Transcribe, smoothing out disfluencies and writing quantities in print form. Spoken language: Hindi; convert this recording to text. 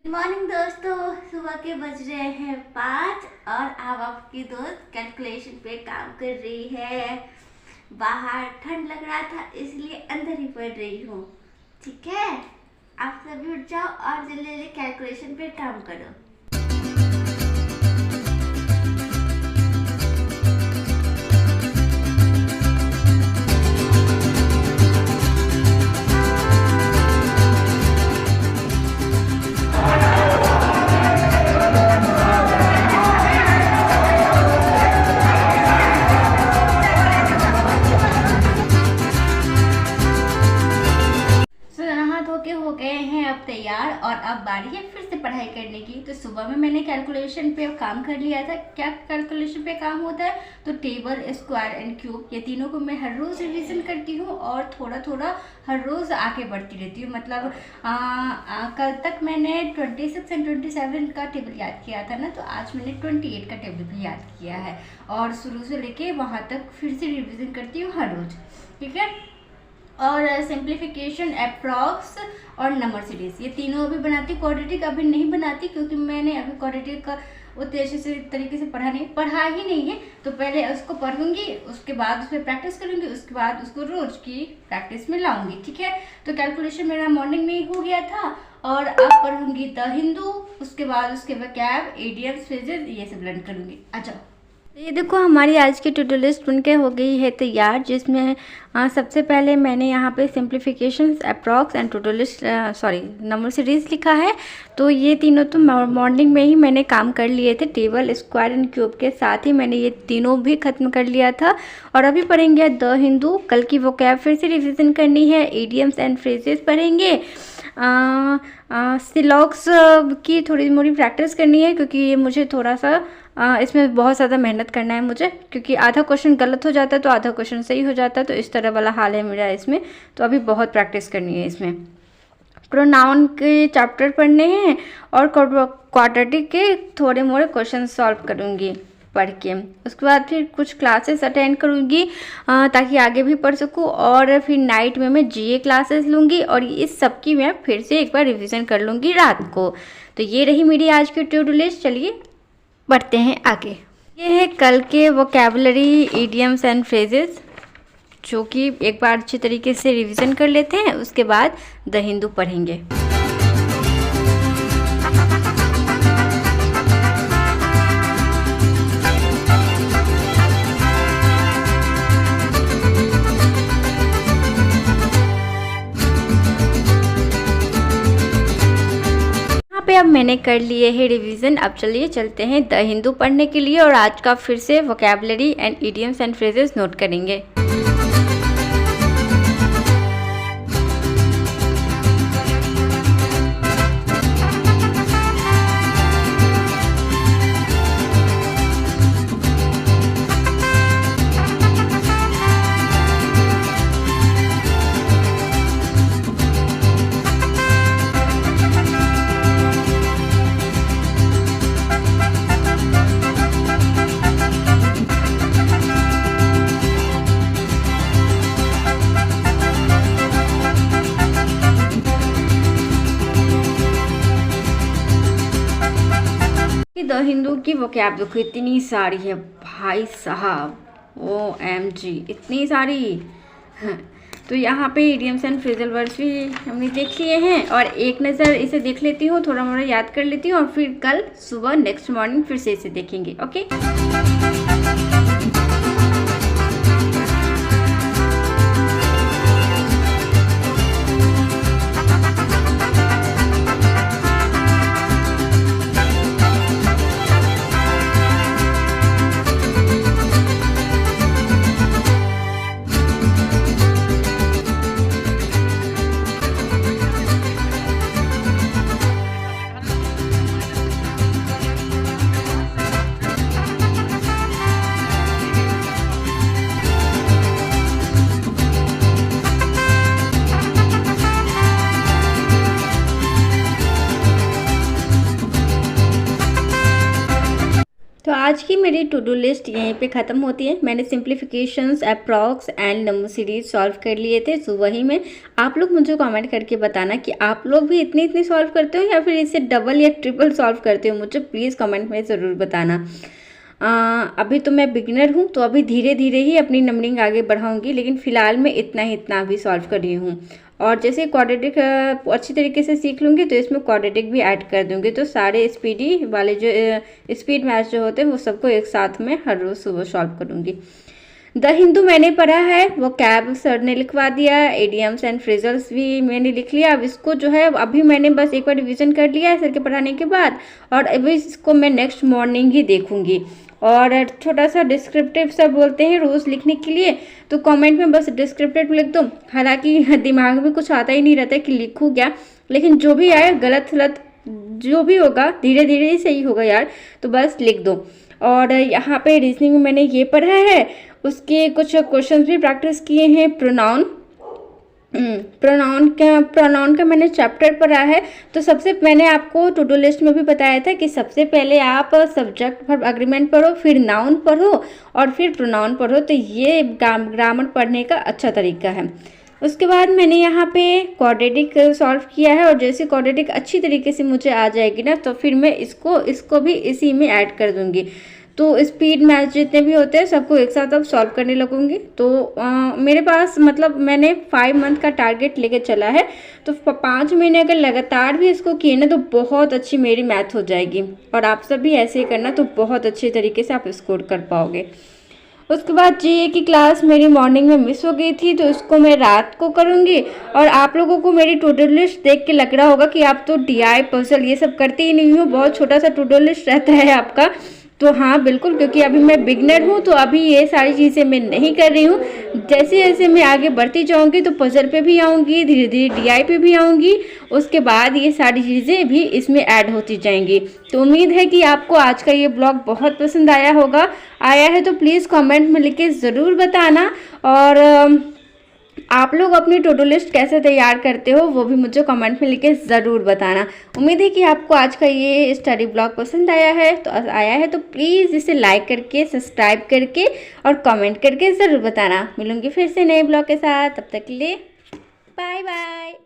गुड मॉर्निंग दोस्तों। सुबह के बज रहे हैं 5 और अब आपकी दोस्त कैलकुलेशन पे काम कर रही है। बाहर ठंड लग रहा था इसलिए अंदर ही पढ़ रही हूँ। ठीक है, आप सभी उठ जाओ और जल्दी जल्दी कैलकुलेशन पे काम करो। हो गए हैं अब तैयार और अब बारी है फिर से पढ़ाई करने की। तो सुबह में मैंने कैलकुलेशन पे काम कर लिया था। क्या कैलकुलेशन पे काम होता है? तो टेबल, स्क्वायर एंड क्यूब, ये तीनों को मैं हर रोज रिवीजन करती हूँ और थोड़ा थोड़ा हर रोज आगे बढ़ती रहती हूँ। मतलब कल तक मैंने 26 एंड 27 का टेबल याद किया था ना, तो आज मैंने 28 का टेबल भी याद किया है और शुरू से लेके वहाँ तक फिर से रिविजन करती हूँ हर रोज। ठीक है, और सिंप्लीफिकेशन, अप्रॉक्स और नंबर सीरीज, ये तीनों अभी बनाती हूँ। क्वाड्रेटिक अभी नहीं बनाती क्योंकि मैंने अभी क्वाड्रेटिक का उद्देश्य से तरीके से पढ़ा ही नहीं है। तो पहले उसको पढ़ूंगी, उसके बाद उस पर प्रैक्टिस करूंगी, उसके बाद उसको रोज की प्रैक्टिस में लाऊंगी। ठीक है, तो कैलकुलेशन मेरा मॉर्निंग में ही हो गया था और अब पढ़ूंगी द हिंदू, उसके बाद उसके वोकैब, इडियम्स, फ्रेजेस, ये सब लर्न करूंगी। अच्छा, ये देखो हमारी आज की टू डू लिस्ट बनके हो गई है तैयार, जिसमें सबसे पहले मैंने यहाँ पे simplifications, approx and to do list number series लिखा है। तो ये तीनों तो मॉर्निंग में ही मैंने काम कर लिए थे। टेबल, स्क्वायर एंड क्यूब के साथ ही मैंने ये तीनों भी ख़त्म कर लिया था और अभी पढ़ेंगे द हिंदू। कल की वोकैब फिर से रिविज़न करनी है, इडियम्स एंड फ्रेजेस पढ़ेंगे, सिलॉक्स की थोड़ी मोड़ी प्रैक्टिस करनी है क्योंकि ये मुझे थोड़ा सा इसमें बहुत ज़्यादा मेहनत करना है मुझे, क्योंकि आधा क्वेश्चन गलत हो जाता है तो आधा क्वेश्चन सही हो जाता है, तो इस तरह वाला हाल है मेरा इसमें। तो अभी बहुत प्रैक्टिस करनी है इसमें। प्रोनाउन के चैप्टर पढ़ने हैं और क्वाड्रेटिक के थोड़े मोड़े क्वेश्चन सॉल्व करूँगी पढ़ के। उसके बाद फिर कुछ क्लासेस अटेंड करूँगी ताकि आगे भी पढ़ सकूँ, और फिर नाइट में मैं जीए क्लासेस लूँगी और इस सब की मैं फिर से एक बार रिवीजन कर लूँगी रात को। तो ये रही मेरी आज की टू डू लिस्ट। चलिए बढ़ते हैं आगे। ये है कल के वोकैबुलरी, इडियम्स एंड फ्रेजेस, जो कि एक बार अच्छी तरीके से रिवीजन कर लेते हैं, उसके बाद द हिंदू पढ़ेंगे। पे अब मैंने कर लिए है रिवीजन। अब चलिए चलते हैं द हिंदू पढ़ने के लिए और आज का फिर से vocabulary and idioms and phrases note करेंगे। द हिंदू की वोकैब देखो इतनी सारी है भाई साहब, OMG इतनी सारी। तो यहाँ पे इडियम्स एंड फ्रेजल वर्ड्स भी हमने देख लिए हैं और एक नज़र इसे देख लेती हूँ, थोड़ा मोड़ा याद कर लेती हूँ और फिर कल सुबह नेक्स्ट मॉर्निंग फिर से इसे देखेंगे। ओके, आज की मेरी टू डू लिस्ट यहीं पे ख़त्म होती है। मैंने simplifications, approx and number series solve कर लिए थे। सो वही में आप लोग मुझे कमेंट करके बताना कि आप लोग भी इतनी इतनी सॉल्व करते हो या फिर इसे डबल या ट्रिपल सॉल्व करते हो। मुझे प्लीज़ कमेंट में ज़रूर बताना। अभी तो मैं बिगिनर हूँ, तो अभी धीरे धीरे ही अपनी नंबरिंग आगे बढ़ाऊँगी, लेकिन फ़िलहाल मैं इतना अभी सॉल्व कर रही हूँ। और जैसे क्वाड्रेटिक अच्छी तरीके से सीख लूँगी तो इसमें क्वाड्रेटिक भी ऐड कर दूँगी। तो सारे स्पीडी वाले जो स्पीड मैच जो होते हैं वो सबको एक साथ में हर रोज़ सुबह सॉल्व करूँगी। द हिंदू मैंने पढ़ा है, वो कैब सर ने लिखवा दिया। एडियम्स एंड फ्रेजल्स भी मैंने लिख लिया। अब इसको जो है अभी मैंने बस एक बार रिविजन कर लिया है सर के पढ़ाने के बाद, और अभी इसको मैं नेक्स्ट मॉर्निंग ही देखूँगी। और छोटा सा डिस्क्रिप्टिव सब बोलते हैं रोज़ लिखने के लिए, तो कमेंट में बस डिस्क्रिप्टिव लिख दो। हालांकि दिमाग में कुछ आता ही नहीं रहता कि लिखूँ क्या, लेकिन जो भी आए गलत सलत जो भी होगा धीरे धीरे ही सही होगा यार, तो बस लिख दो। और यहाँ पे रीजनिंग में मैंने ये पढ़ा है, उसके कुछ क्वेश्चंस भी प्रैक्टिस किए हैं। प्रोनाउन का मैंने चैप्टर पढ़ा है। तो सबसे मैंने आपको टू डू लिस्ट में भी बताया था कि सबसे पहले आप सब्जेक्ट वर्ब एग्रीमेंट पढ़ो, फिर नाउन पढ़ो और फिर प्रोनाउन पढ़ो। तो ये ग्रामर पढ़ने का अच्छा तरीका है। उसके बाद मैंने यहाँ पे क्वाड्रेटिक सॉल्व किया है, और जैसे क्वाड्रेटिक अच्छी तरीके से मुझे आ जाएगी ना, तो फिर मैं इसको भी इसी में ऐड कर दूँगी। तो स्पीड मैच जितने भी होते हैं सबको एक साथ अब सॉल्व करने लगूंगी। तो मेरे पास मतलब मैंने 5 मंथ का टारगेट लेके चला है, तो 5 महीने अगर लगातार भी इसको किए ना तो बहुत अच्छी मेरी मैथ हो जाएगी। और आप सब भी ऐसे ही करना, तो बहुत अच्छे तरीके से आप स्कोर कर पाओगे। उसके बाद जीए की क्लास मेरी मॉर्निंग में मिस हो गई थी, तो इसको मैं रात को करूँगी। और आप लोगों को मेरी टू डू लिस्ट देख के लग रहा होगा कि आप तो डीआई पजल ये सब करते ही नहीं हो, बहुत छोटा सा टू डू लिस्ट रहता है आपका। तो हाँ बिल्कुल, क्योंकि अभी मैं बिगनर हूँ, तो अभी ये सारी चीज़ें मैं नहीं कर रही हूँ। जैसे जैसे मैं आगे बढ़ती जाऊँगी तो पजल पे भी आऊँगी, धीरे धीरे डीआई पे भी आऊँगी, उसके बाद ये सारी चीज़ें भी इसमें ऐड होती जाएंगी। तो उम्मीद है कि आपको आज का ये ब्लॉग बहुत पसंद आया होगा। आया है तो प्लीज़ कमेंट में लिख के ज़रूर बताना। और आप लोग अपनी टू डू लिस्ट कैसे तैयार करते हो वो भी मुझे कमेंट में लिख के ज़रूर बताना। उम्मीद है कि आपको आज का ये स्टडी ब्लॉग पसंद आया है तो प्लीज़ इसे लाइक करके, सब्सक्राइब करके और कमेंट करके ज़रूर बताना। मिलूंगी फिर से नए ब्लॉग के साथ, तब तक के लिए बाय बाय।